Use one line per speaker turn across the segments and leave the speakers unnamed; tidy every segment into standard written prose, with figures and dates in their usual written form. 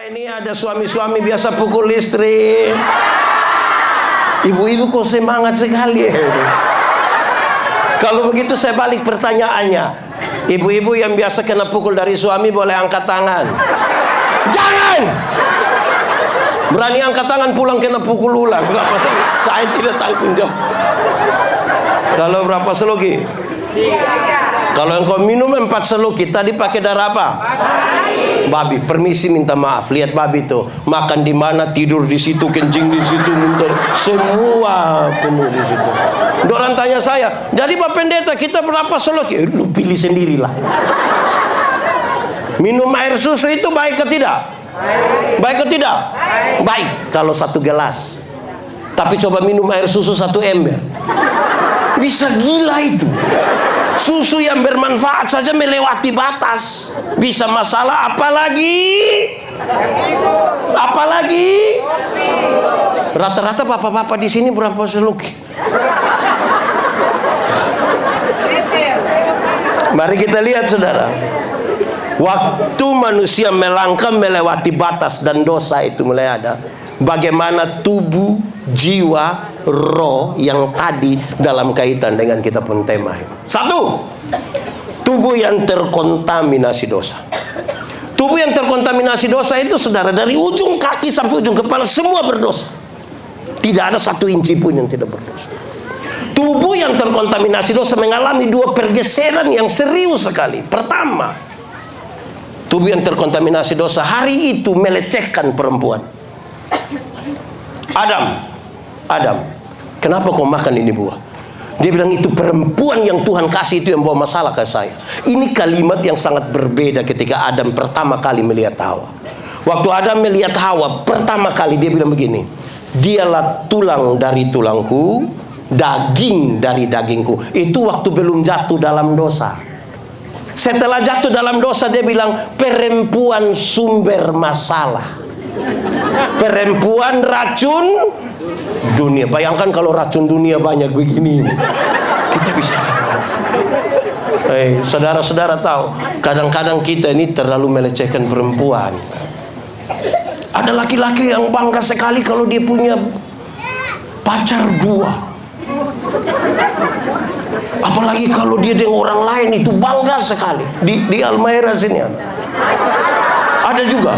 Ini ada suami-suami biasa pukul istri. Ibu-ibu kok semangat sekali ya. Kalau begitu saya balik pertanyaannya. Ibu-ibu yang biasa kena pukul dari suami boleh angkat tangan. Jangan! Berani angkat tangan pulang kena pukul ulang. Saya tidak tanggung jawab. Kalau berapa seloki? 3. Kalau engkau minum 4 seloki, tadi pakai darah apa? Babi. Permisi minta maaf. Lihat babi tuh makan di mana, tidur di situ, kencing di situ, semua penuh di situ. Orang tanya saya, jadi Pak Pendeta kita berapa seloki? Lu pilih sendirilah. Minum air susu itu baik ke tidak? Baik ke tidak? Baik kalau 1 gelas. Tapi coba minum air susu 1 ember. Bisa gila itu. Susu yang bermanfaat saja melewati batas. Bisa masalah apalagi? Rata-rata bapak-bapak di sini berapa seloki? Mari kita lihat saudara. Waktu manusia melangkah melewati batas dan dosa itu mulai ada. Bagaimana tubuh, jiwa, roh yang tadi dalam kaitan dengan kita pun tema. 1. Tubuh yang terkontaminasi dosa. Tubuh yang terkontaminasi dosa itu saudara, dari ujung kaki sampai ujung kepala semua berdosa. Tidak ada 1 inci pun yang tidak berdosa. Tubuh yang terkontaminasi dosa mengalami 2 pergeseran yang serius sekali. Pertama, tubuh yang terkontaminasi dosa hari itu melecehkan perempuan. Adam, kenapa kau makan ini buah? Dia bilang itu perempuan yang Tuhan kasih itu yang bawa masalah ke saya. Ini kalimat yang sangat berbeda ketika Adam pertama kali melihat Hawa. Waktu Adam melihat Hawa pertama kali dia bilang begini, dialah tulang dari tulangku, daging dari dagingku. Itu waktu belum jatuh dalam dosa. Setelah jatuh dalam dosa dia bilang perempuan sumber masalah, perempuan racun dunia. Bayangkan kalau racun dunia banyak begini, kita bisa. Saudara-saudara tahu, kadang-kadang kita ini terlalu melecehkan perempuan. Ada laki-laki yang bangga sekali kalau dia punya pacar 2. Apalagi kalau dia dengan orang lain itu bangga sekali. Di Almaira sini ada juga.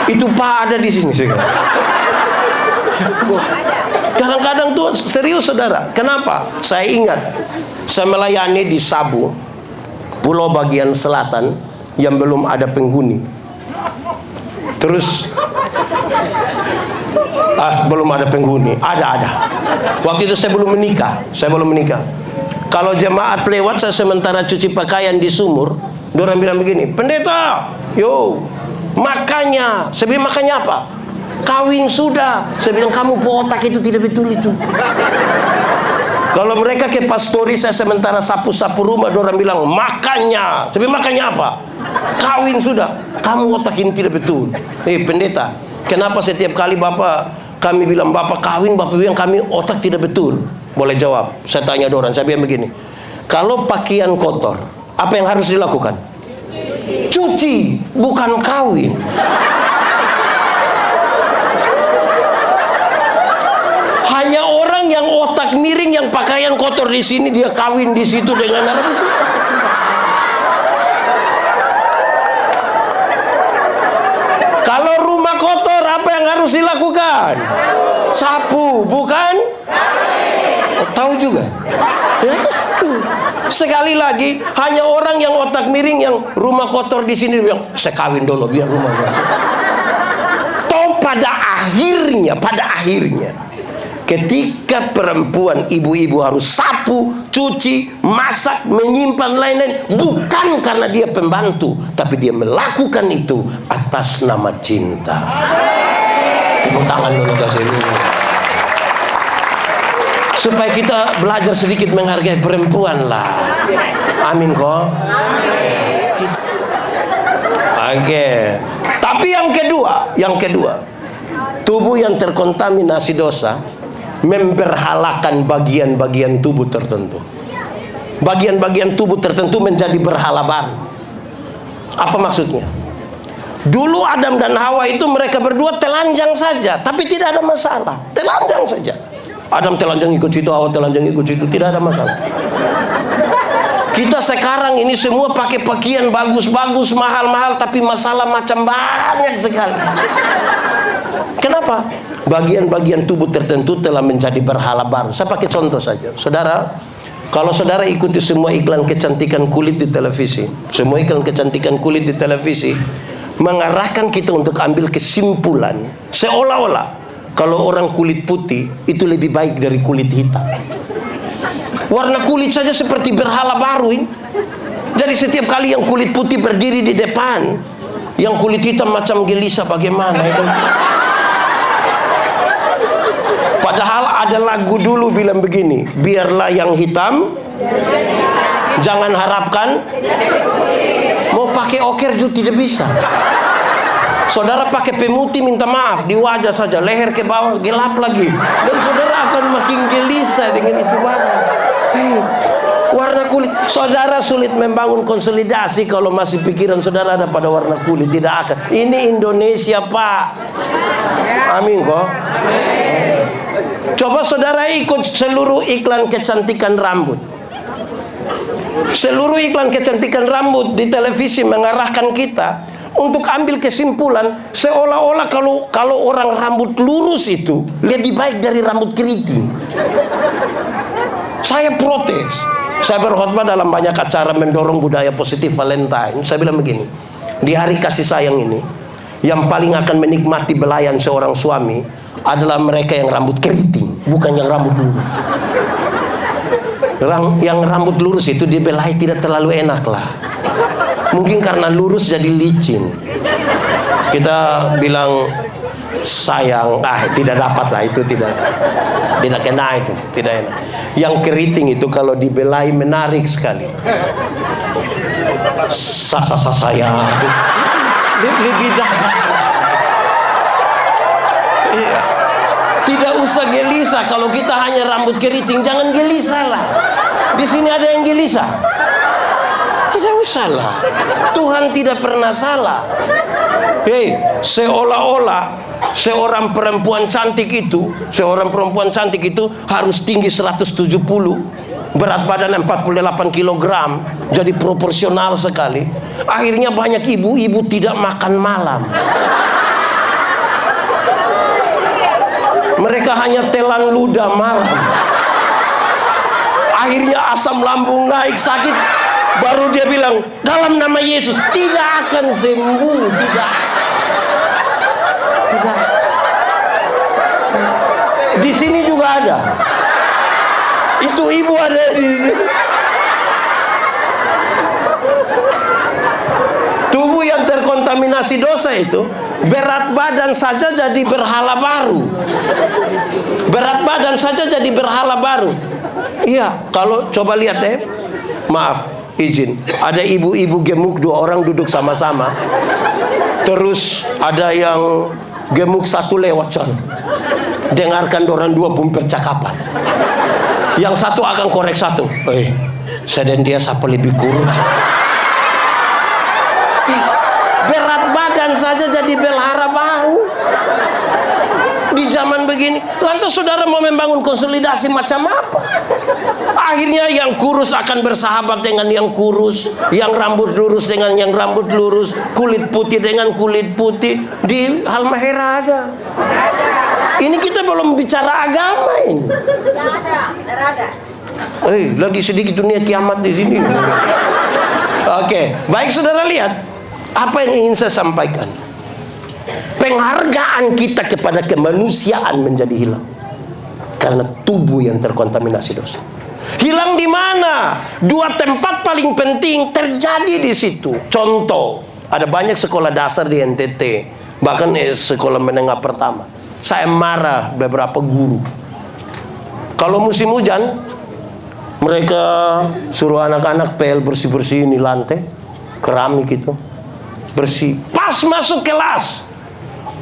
Itu Pak ada di sini sekarang. Kadang-kadang tuh serius saudara. Kenapa? Saya ingat saya melayani di Sabu, pulau bagian selatan yang belum ada penghuni. Terus belum ada penghuni. Ada. Waktu itu saya belum menikah. Kalau jemaat lewat, saya sementara cuci pakaian di sumur. Orang bilang begini, pendeta, yo, makanya. Saya bilang makanya apa? Kawin sudah. Saya bilang kamu botak, itu tidak betul itu. Kalau mereka ke pastori, saya sementara sapu-sapu rumah, orang bilang makanya. Saya bilang makanya apa? Kawin sudah. Kamu otak ini tidak betul. Pendeta, kenapa setiap kali kami bilang bapak kawin, bapak bilang kami otak tidak betul? Boleh jawab. Saya tanya orang, saya bilang begini, kalau pakaian kotor, apa yang harus dilakukan? Cuci, bukan kawin. Hanya orang yang otak miring, yang pakaian kotor di sini, dia kawin di situ dengan Arab itu. Kalau rumah kotor, apa yang harus dilakukan? Sapu, bukan? Tahu juga. Sekali lagi, hanya orang yang otak miring, yang rumah kotor di sini bilang, saya kawin dulu biar rumah kotor. Toh pada akhirnya, ketika perempuan, ibu-ibu harus sapu, cuci, masak, menyimpan lain-lain, bukan karena dia pembantu, tapi dia melakukan itu atas nama cinta. Tepuk tangan dulu kasih ini. Supaya kita belajar sedikit menghargai perempuan lah. Amin kok. Oke. Tapi yang kedua, tubuh yang terkontaminasi dosa memberhalakan bagian-bagian tubuh tertentu. Bagian-bagian tubuh tertentu menjadi berhala baru. Apa maksudnya? Dulu Adam dan Hawa itu mereka berdua telanjang saja, tapi tidak ada masalah. Telanjang saja. Adam telanjang ikut situ, Hawa telanjang ikut situ, tidak ada masalah. Kita sekarang ini semua pakai pakaian bagus-bagus, mahal-mahal, tapi masalah macam banyak sekali. Kenapa? Bagian-bagian tubuh tertentu telah menjadi berhala baru. Saya pakai contoh saja. Saudara, kalau saudara ikuti semua iklan kecantikan kulit di televisi, semua iklan kecantikan kulit di televisi mengarahkan kita untuk ambil kesimpulan seolah-olah kalau orang kulit putih itu lebih baik dari kulit hitam. Warna kulit saja seperti berhala baru ini. Jadi setiap kali yang kulit putih berdiri di depan, yang kulit hitam macam gelisah bagaimana itu. Padahal ada lagu dulu bilang begini, biarlah yang hitam jangan harapkan. Mau pakai oker juga tidak bisa. Saudara pakai pemutih minta maaf di wajah saja, leher ke bawah gelap lagi, dan saudara akan makin gelisah dengan itu warna. Warna kulit. Saudara sulit membangun konsolidasi kalau masih pikiran saudara ada pada warna kulit. Tidak akan. Ini Indonesia, Pak. Amin kok. Coba saudara ikut seluruh iklan kecantikan rambut. Seluruh iklan kecantikan rambut di televisi mengarahkan kita untuk ambil kesimpulan seolah-olah kalau orang rambut lurus itu lebih baik dari rambut keriting. Saya protes. Saya berkhotbah dalam banyak acara mendorong budaya positif Valentine. Saya bilang begini, di hari kasih sayang ini, yang paling akan menikmati belayan seorang suami adalah mereka yang rambut keriting, bukan yang rambut lurus. Yang rambut lurus itu dibelai tidak terlalu enak lah. Mungkin karena lurus jadi licin. Kita bilang sayang, tidak dapat lah, itu tidak kena, itu tidak enak. Yang keriting itu kalau dibelai menarik sekali. Sayang lebih dapat. Iya. Tidak usah gelisah kalau kita hanya rambut keriting, jangan gelisah lah. Di sini ada yang gelisah. Tidak usah lah. Tuhan tidak pernah salah. Seolah-olah seorang perempuan cantik itu harus tinggi 170, berat badan 48 kg, jadi proporsional sekali. Akhirnya banyak ibu-ibu tidak makan malam. Mereka hanya telan ludah malam. Akhirnya asam lambung naik, sakit. Baru dia bilang, dalam nama Yesus tidak akan sembuh. Tidak. Di sini juga ada. Itu ibu ada di sini. Tubuh yang terkontaminasi dosa itu, berat badan saja jadi berhala baru. Berat badan saja jadi berhala baru. Iya, kalau coba lihat maaf, izin. Ada ibu-ibu gemuk, 2 orang duduk sama-sama. Terus ada yang gemuk satu lewat sana. Dengarkan orang 2 pun percakapan. Yang satu akan korek satu. Saya dan dia siapa lebih kurus? Berat badan saja jadi belahara baru di zaman begini. Lantas saudara mau membangun konsolidasi macam apa? Akhirnya yang kurus akan bersahabat dengan yang kurus, yang rambut lurus dengan yang rambut lurus, kulit putih dengan kulit putih. Di Halmahera ada. Ini kita belum bicara agama ini. Lagi sedikit dunia kiamat di sini. Oke, baik saudara lihat. Apa yang ingin saya sampaikan? Penghargaan kita kepada kemanusiaan menjadi hilang karena tubuh yang terkontaminasi dosa. Hilang di mana? 2 tempat paling penting terjadi di situ. Contoh, ada banyak sekolah dasar di NTT, bahkan sekolah menengah pertama. Saya marah beberapa guru. Kalau musim hujan, mereka suruh anak-anak pel bersih-bersih ini lantai, keramik itu. Bersih. Pas masuk kelas,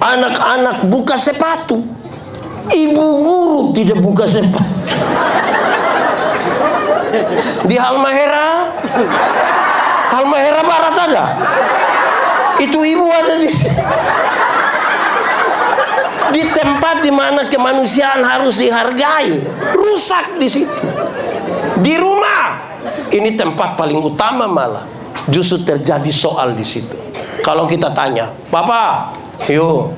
anak-anak buka sepatu, ibu guru tidak buka sepatu. Di Halmahera Barat ada. Itu ibu ada di di tempat di mana kemanusiaan harus dihargai, rusak di situ. Di rumah, ini tempat paling utama malah justru terjadi soal di situ. Kalau kita tanya, Bapak, yuk,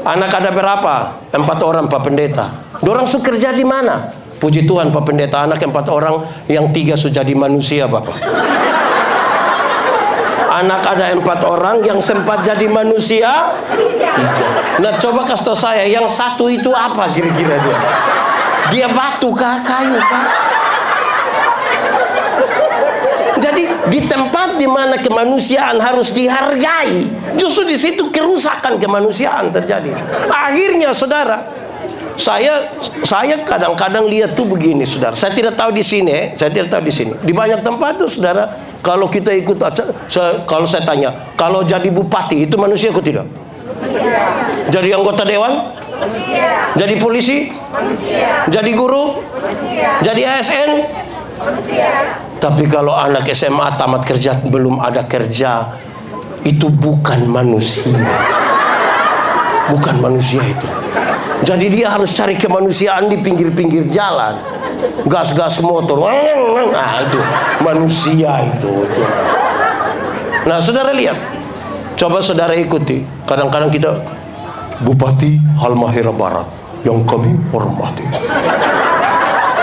anak ada berapa? 4 orang Pak Pendeta. Dorang suka kerja di mana? Puji Tuhan Pak Pendeta, anak 4 orang, yang 3 sudah jadi manusia Bapak. Anak ada 4 orang, yang sempat jadi manusia 3. Nah coba kasih tahu saya, yang 1 itu apa kira-kira dia? Dia batu kah, kayu kah? Jadi di tempat di mana kemanusiaan harus dihargai, justru di situ kerusakan kemanusiaan terjadi. Akhirnya saudara, saya kadang-kadang lihat tuh begini, saudara. Saya tidak tahu di sini, Di banyak tempat tuh, saudara, kalau kita ikut, kalau saya tanya, kalau jadi bupati itu manusia kok tidak? Jadi anggota dewan? Manusia. Jadi polisi? Manusia. Jadi guru? Manusia. Jadi ASN? Manusia. Tapi kalau anak SMA tamat kerja, belum ada kerja, itu bukan manusia. Bukan manusia itu. Jadi dia harus cari kemanusiaan di pinggir-pinggir jalan, gas-gas motor. Nah itu manusia itu. Nah saudara lihat, coba saudara ikuti. Kadang-kadang kita, Bupati Halmahera Barat yang kami hormati,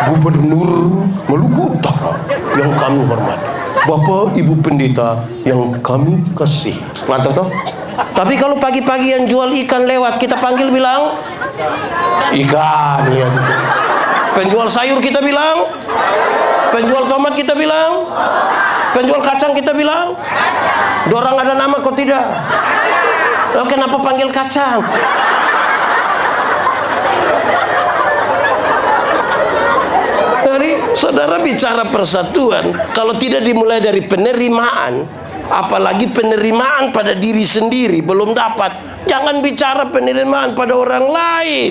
Gubernur Maluku Utara yang kami hormati, Bapak Ibu Pendeta yang kami kasih. Mantap toh? Tapi kalau pagi-pagi yang jual ikan lewat, kita panggil bilang ikan, lihat itu. Penjual sayur kita bilang, penjual tomat kita bilang, penjual kacang kita bilang. Dorang ada nama kok tidak? Lalu kenapa panggil kacang? Jadi saudara bicara persatuan, kalau tidak dimulai dari penerimaan, apalagi penerimaan pada diri sendiri belum dapat, jangan bicara penerimaan pada orang lain.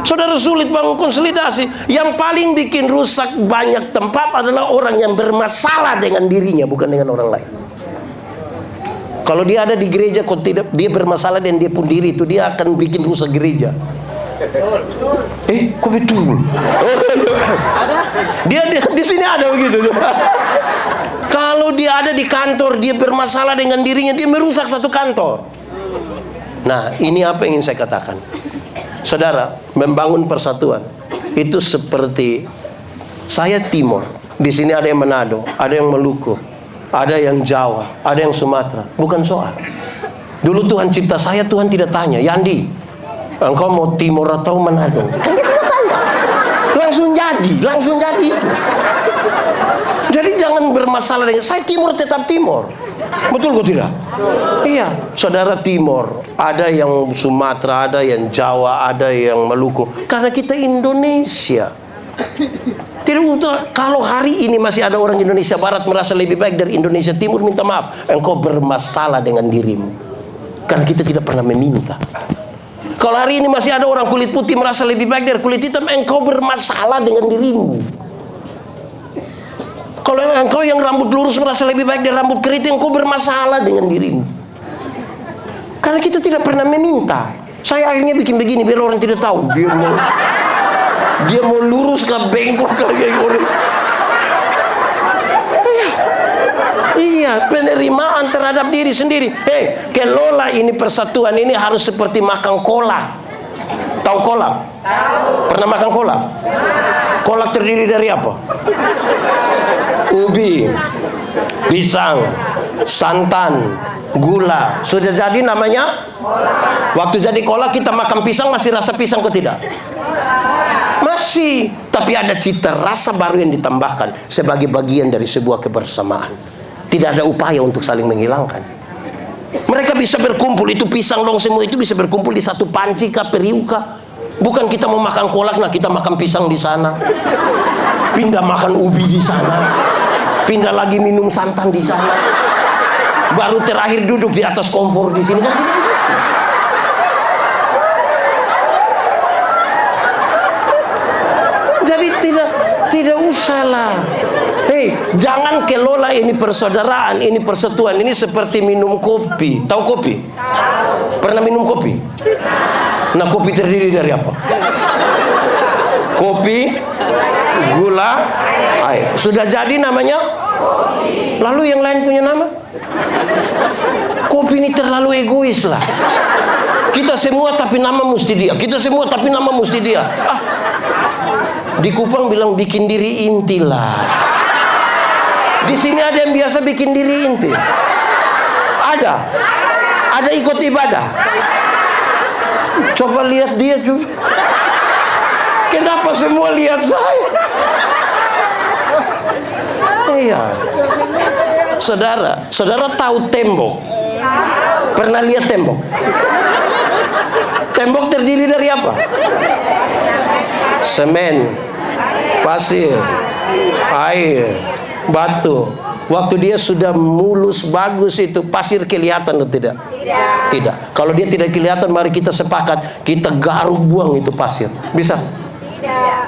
Saudara, sulit bangun konsolidasi. Yang paling bikin rusak banyak tempat adalah orang yang bermasalah dengan dirinya, bukan dengan orang lain. Kalau dia ada di gereja, kok tidak, dia bermasalah dengan dia pun diri, itu dia akan bikin rusak gereja. Kok betul? Dia di sini ada begitu. Kalau dia ada di kantor, dia bermasalah dengan dirinya, dia merusak satu kantor. Nah, ini apa yang ingin saya katakan. Saudara, membangun persatuan itu seperti saya Timur. Di sini ada yang Manado, ada yang Maluku, ada yang Jawa, ada yang Sumatera. Bukan soal. Dulu Tuhan cipta saya, Tuhan tidak tanya, Yandi, engkau mau Timur atau Manado? Kan dia tidak tanya. Langsung jadi. Jadi jangan bermasalah dengan saya Timur, tetap Timur. Betul kok tidak? Iya, saudara Timur, ada yang Sumatera, ada yang Jawa, ada yang Maluku. Karena kita Indonesia. Tidak untuk kalau hari ini masih ada orang Indonesia Barat merasa lebih baik dari Indonesia Timur, minta maaf, engkau bermasalah dengan dirimu. Karena kita tidak pernah meminta. Kalau hari ini masih ada orang kulit putih merasa lebih baik dari kulit hitam, engkau bermasalah dengan dirimu. Kalau engkau yang rambut lurus merasa lebih baik dari rambut keriting, engkau bermasalah dengan dirimu. Karena kita tidak pernah meminta. Saya akhirnya bikin begini biar orang tidak tahu dia mau lurus ke bengkok kayak orang. Iya, penerimaan terhadap diri sendiri. Kelola ini persatuan ini harus seperti makan kolak. Tahu kolak? Pernah makan kolak? Kolak terdiri dari apa? Ubi, pisang, santan, gula. Sudah jadi namanya? Waktu jadi kolak kita makan pisang masih rasa pisang kok tidak? Masih. Tapi ada cita rasa baru yang ditambahkan sebagai bagian dari sebuah kebersamaan. Tidak ada upaya untuk saling menghilangkan. Mereka bisa berkumpul, itu pisang dong semua itu bisa berkumpul di satu panci kah, periuk kah. Bukan kita mau makan kolak, nah kita makan pisang di sana, pindah makan ubi di sana, pindah lagi minum santan di sana, baru terakhir duduk di atas kompor di sini. Kan tidak begitu. Jadi tidak usahlah. Jangan kelola ini persaudaraan, ini persatuan, ini seperti minum kopi. Tahu kopi? Pernah minum kopi? Nah, kopi terdiri dari apa? Kopi, gula, air. Sudah jadi namanya? Lalu yang lain punya nama? Kopi ini terlalu egois lah. Kita semua tapi nama mesti dia. Kita semua tapi nama mesti dia. Di Kupang bilang bikin diri inti lah. Di sini ada yang biasa bikin diri inti. Ada ikut ibadah. Coba lihat dia juga. Kenapa semua lihat saya? Iya. Saudara tahu tembok? Pernah lihat tembok? Tembok terdiri dari apa? Semen, pasir, air, batu. Waktu dia sudah mulus bagus itu, pasir kelihatan atau tidak? Tidak. Kalau dia tidak kelihatan, mari kita sepakat, kita garuk buang itu pasir. Bisa?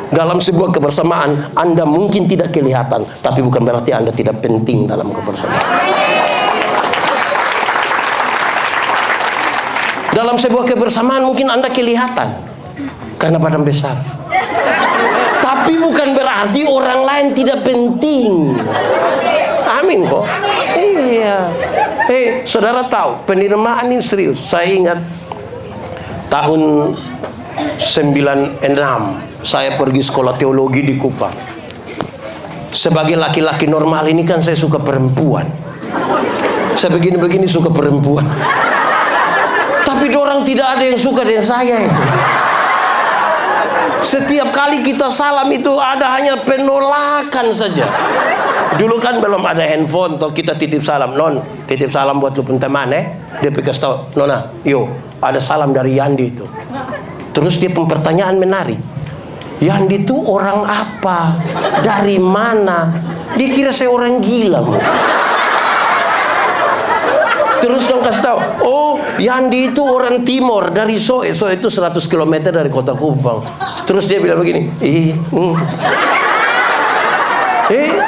Dalam sebuah kebersamaan, Anda mungkin tidak kelihatan, tapi bukan berarti Anda tidak penting dalam kebersamaan. Dalam sebuah kebersamaan mungkin Anda kelihatan karena badan besar, tapi bukan berarti orang lain tidak penting. Amin kok. Iya. Saudara tahu penerimaan ini serius. Saya ingat tahun 96 saya pergi sekolah teologi di Kupang. Sebagai laki-laki normal ini kan saya suka perempuan. Saya begini-begini suka perempuan. Tapi orang tidak ada yang suka dengan saya itu. Setiap kali kita salam itu ada hanya penolakan saja. Dulu kan belum ada handphone, toh kita titip salam, non, titip salam buat lu pun teman Dia pikir tahu, nona, yo, ada salam dari Yandi itu. Terus dia pertanyaan menarik. Yandi itu orang apa? Dari mana? Dia kira saya orang gila. Terus dong kasih tahu, oh Yandi itu orang timur dari Soe. Soe itu 100 km dari kota Kupang. Terus dia bilang begini,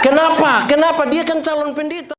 kenapa? Kenapa? Dia kan calon pendeta.